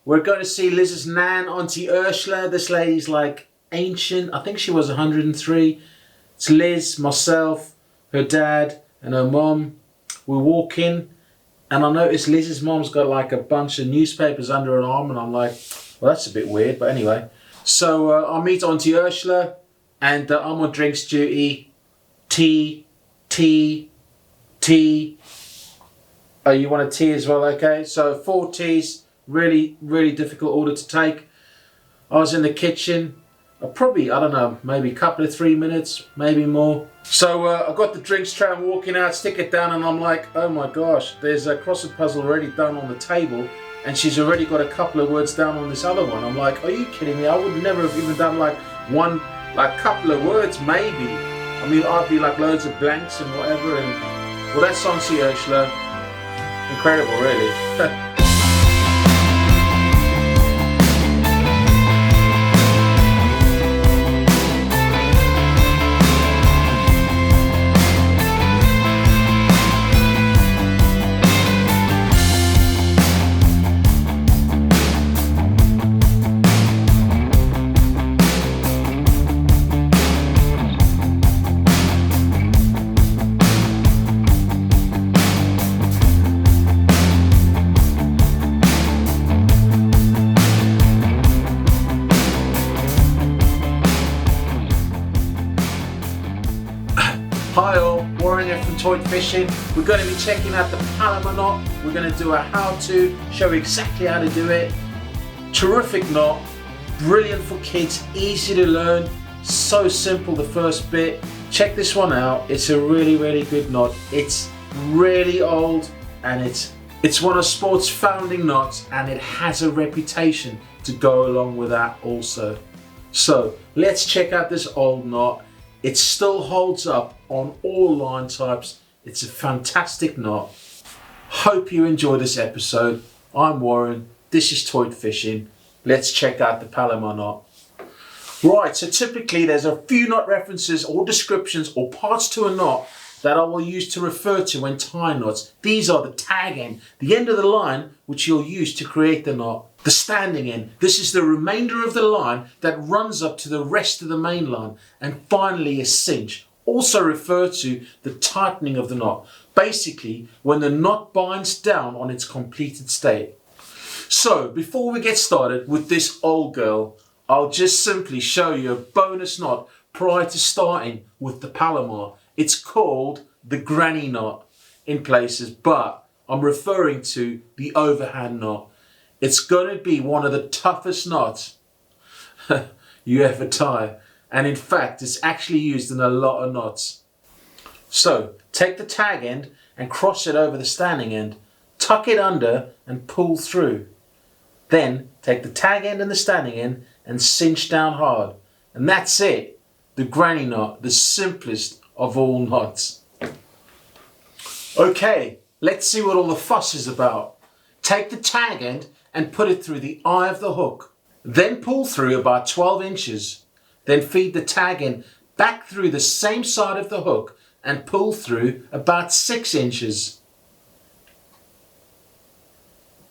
We're going to see Liz's nan, Auntie Ursula. This lady's like ancient. I think she was 103. It's Liz, myself, her dad and her mom. We walk in and I noticed Liz's mom's got like a bunch of newspapers under her arm and I'm like, well, that's a bit weird, but anyway. So I meet Auntie Ursula and I'm on drinks duty. Tea. Oh, you want a tea as well? Okay, so 4 teas. Really difficult order to take. I was in the kitchen. Probably, I don't know, maybe a couple of 3 minutes, maybe more. So I got the drinks tray, I'm walking out, stick it down, and I'm like, oh my gosh, there's a crossword puzzle already done on the table, and she's already got a couple of words down on this other one. I'm like, are you kidding me? I would never have even done like couple of words, maybe. I mean, I'd be like loads of blanks and whatever, and well, that's Auntie Ursula. Incredible, really. Hi all, Warren here from Toit Fishing. We're going to be checking out the Palomar knot. We're going to do a how-to, show you exactly how to do it. Terrific knot, brilliant for kids, easy to learn, so simple the first bit. Check this one out, it's a really good knot. It's really old and it's one of sport's founding knots and it has a reputation to go along with that also. So let's check out this old knot. It still holds up on all line types. It's a fantastic knot. Hope you enjoy this episode. I'm Warren, this is Toit Fishing. Let's check out the Palomar knot. Right, so typically there's a few knot references or descriptions or parts to a knot that I will use to refer to when tying knots. These are the tag end, the end of the line which you'll use to create the knot. The standing end, this is the remainder of the line that runs up to the rest of the main line. And finally a cinch, also referred to the tightening of the knot. Basically when the knot binds down on its completed state. So before we get started with this old girl, I'll just simply show you a bonus knot prior to starting with the Palomar. It's called the granny knot in places, but I'm referring to the overhand knot. It's going to be one of the toughest knots you ever tie. And in fact, it's actually used in a lot of knots. So take the tag end and cross it over the standing end. Tuck it under and pull through. Then take the tag end and the standing end and cinch down hard. And that's it. The granny knot, the simplest of all knots. Okay, let's see what all the fuss is about. Take the tag end and put it through the eye of the hook. Then pull through about 12 inches. Then feed the tag end back through the same side of the hook and pull through about 6 inches.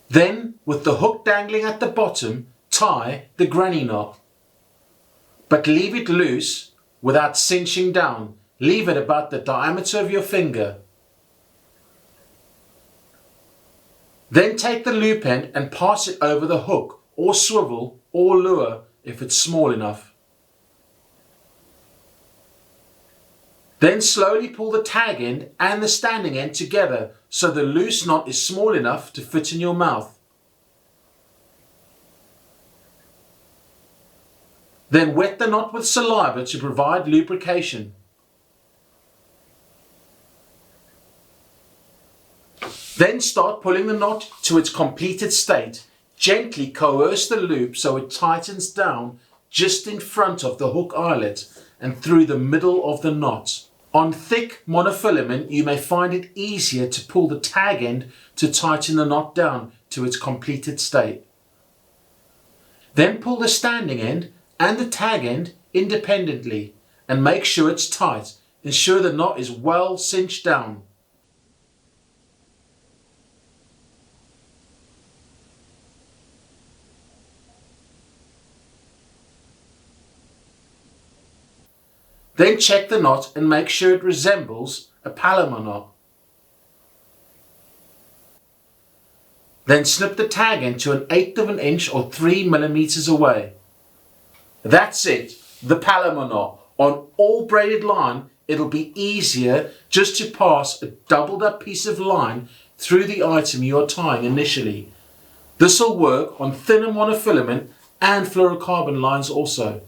Then, with the hook dangling at the bottom, tie the granny knot. But leave it loose without cinching down. Leave it about the diameter of your finger. Then take the loop end and pass it over the hook or swivel or lure if it's small enough. Then slowly pull the tag end and the standing end together so the loose knot is small enough to fit in your mouth. Then wet the knot with saliva to provide lubrication. Then start pulling the knot to its completed state. Gently coerce the loop so it tightens down just in front of the hook eyelet and through the middle of the knot. On thick monofilament, you may find it easier to pull the tag end to tighten the knot down to its completed state. Then pull the standing end and the tag end independently and make sure it's tight. Ensure the knot is well cinched down. Then check the knot and make sure it resembles a Palomar knot. Then snip the tag end to 1/8 of an inch or 3 millimeters away. That's it, the Palomar knot. On all braided line, it'll be easier just to pass a doubled up piece of line through the item you are tying initially. This will work on thinner monofilament and fluorocarbon lines also.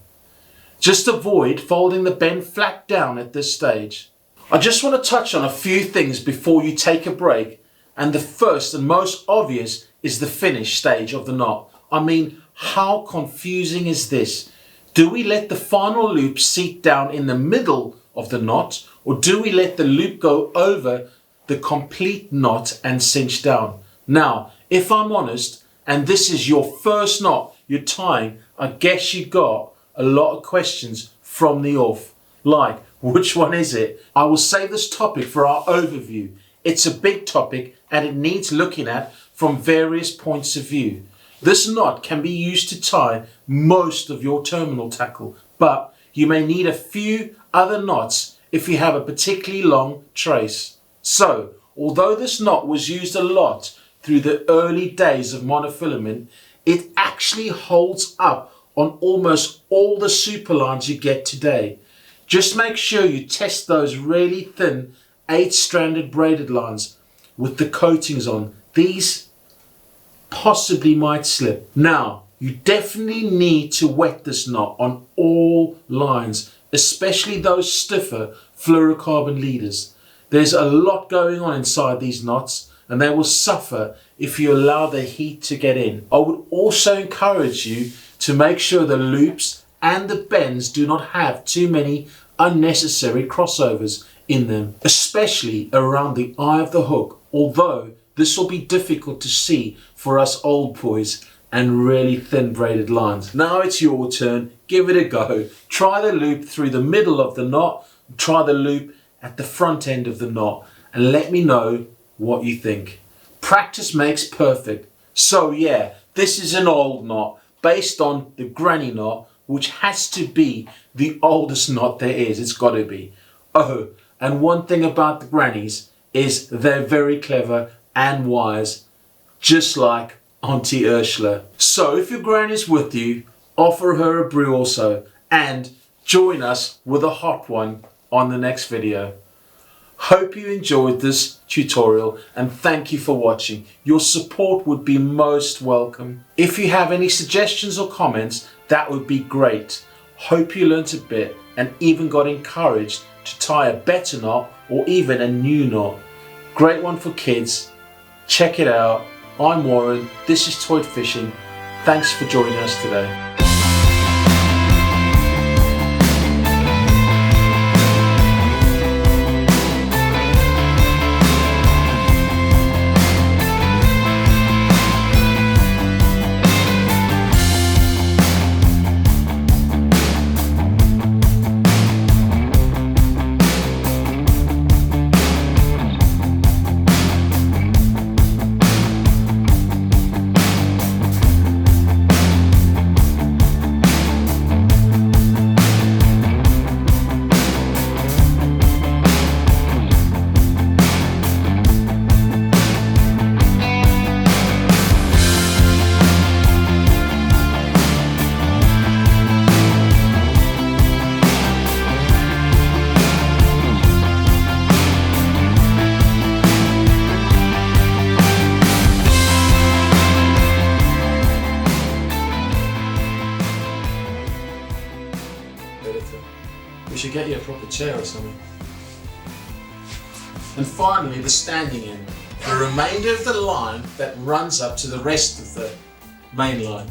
Just avoid folding the bend flat down at this stage. I just want to touch on a few things before you take a break, and the first and most obvious is the finish stage of the knot. I mean, how confusing is this? Do we let the final loop seat down in the middle of the knot, or do we let the loop go over the complete knot and cinch down? Now, if I'm honest, and this is your first knot you're tying, I guess you got a lot of questions from the off, like, which one is it? I will save this topic for our overview. It's a big topic and it needs looking at from various points of view. This knot can be used to tie most of your terminal tackle, but you may need a few other knots if you have a particularly long trace. So, although this knot was used a lot through the early days of monofilament, it actually holds up on almost all the super lines you get today. Just make sure you test those really thin 8-stranded braided lines with the coatings on. These possibly might slip. Now, you definitely need to wet this knot on all lines, especially those stiffer fluorocarbon leaders. There's a lot going on inside these knots, and they will suffer if you allow the heat to get in. I would also encourage you to make sure the loops and the bends do not have too many unnecessary crossovers in them, especially around the eye of the hook, although this will be difficult to see for us old boys and really thin braided lines. Now it's your turn, give it a go. Try the loop through the middle of the knot, try the loop at the front end of the knot, and let me know what you think. Practice makes perfect. So yeah, this is an old knot based on the granny knot, which has to be the oldest knot there is. It's got to be. Oh, and one thing about the grannies is they're very clever and wise, just like Auntie Ursula. So if your granny's with you, offer her a brew also, and join us with a hot one on the next video. Hope you enjoyed this tutorial and thank you for watching. Your support would be most welcome. If you have any suggestions or comments, that would be great. Hope you learnt a bit and even got encouraged to tie a better knot or even a new knot. Great one for kids. Check it out. I'm Warren, this is Toit Fishing. Thanks for joining us today. We should get you a proper chair or something. And finally, the standing end. The remainder of the line that runs up to the rest of the main line.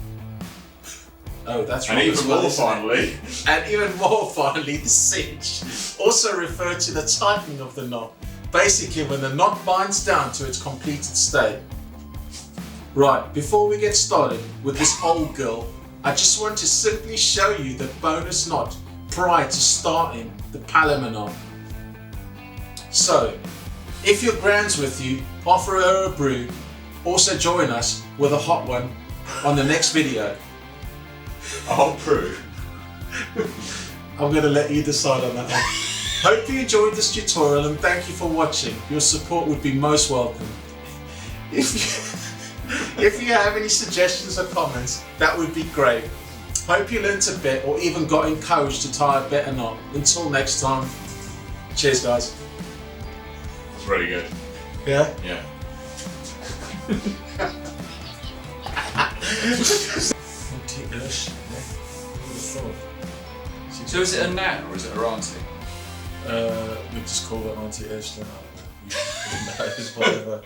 Oh, that's right. And even more finally. And even more finally, the cinch. Also referred to the tightening of the knot. Basically, when the knot binds down to its completed state. Right, before we get started with this old girl, I just want to simply show you the bonus knot prior to starting the Palomar knot. So, if your grand's with you, offer her a brew. Also join us with a hot one on the next video. A hot brew? I'm going to let you decide on that one. Hope you enjoyed this tutorial and thank you for watching. Your support would be most welcome. If you have any suggestions or comments, that would be great. Hope you learnt a bit or even got encouraged to tie a better knot. Until next time, cheers guys. It's really good. Yeah? Yeah. So is it a nan or is it her auntie? We just call it Auntie Ashley. Whatever.